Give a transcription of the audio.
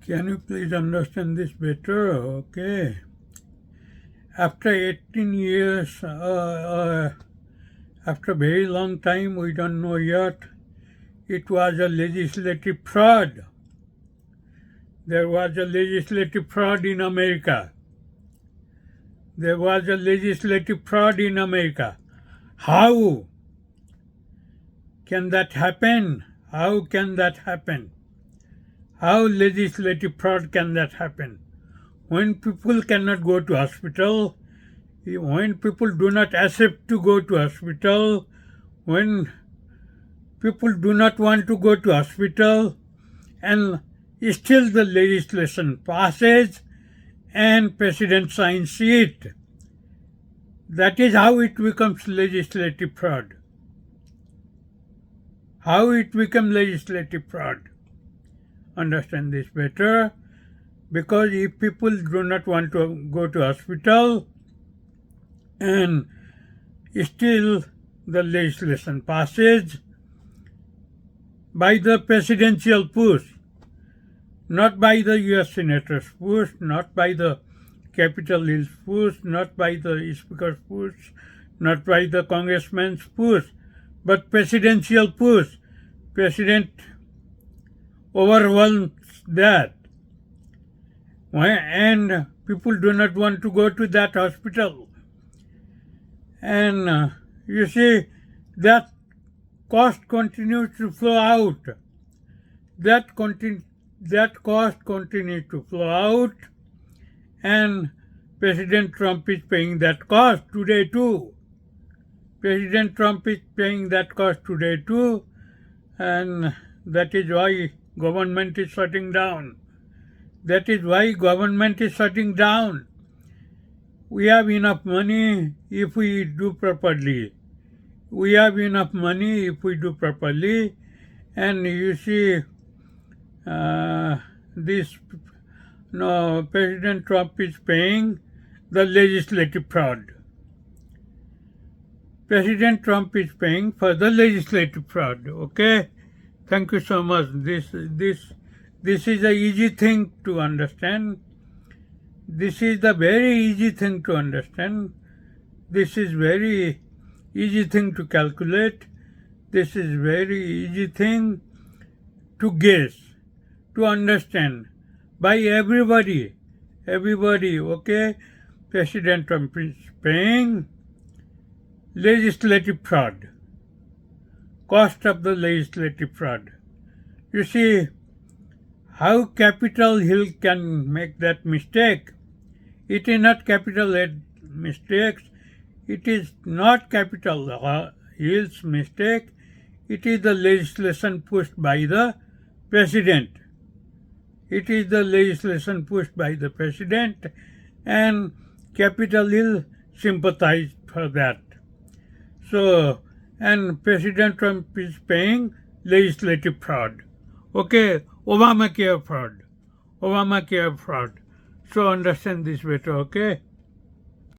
Can you please understand this better? Okay. After 18 years, after a very long time, we don't know yet, it was a legislative fraud. There was a legislative fraud in America. There was a legislative fraud in America. How can that happen? How can that happen? How legislative fraud can that happen? When people cannot go to hospital, when people do not accept to go to hospital, when people do not want to go to hospital, and still the legislation passes and President signs it. That is how it becomes legislative fraud. How it becomes legislative fraud. Understand this better. Because if people do not want to go to hospital and still the legislation passes by the presidential push, not by the US Senator's push, not by the Capitol Hill's push, not by the Speaker's push, not by the Congressman's push, but presidential push. President overwhelms that. And people do not want to go to that hospital. And you see, that cost continues to flow out. That cost continues to flow out, and President Trump is paying that cost today too. President Trump is paying that cost today too, and that is why government is shutting down. That is why government is shutting down. We have enough money if we do properly. We have enough money if we do properly. And you see, President Trump is paying the legislative fraud. President Trump is paying for the legislative fraud. Okay? Thank you so much. This is a easy thing to understand. This is the very easy thing to understand. This is very easy thing to calculate. This is very easy thing to guess, to understand by everybody. Everybody, okay? President Trump is paying legislative fraud. Cost of the legislative fraud. You see, how Capitol Hill can make that mistake? It is not Capitol Hill mistakes. It is not Capitol Hill's mistake. It is the legislation pushed by the President. It is the legislation pushed by the President, and Capitol Hill sympathized for that. So, and President Trump is paying legislative fraud. Okay, Obamacare fraud. So understand this better, okay?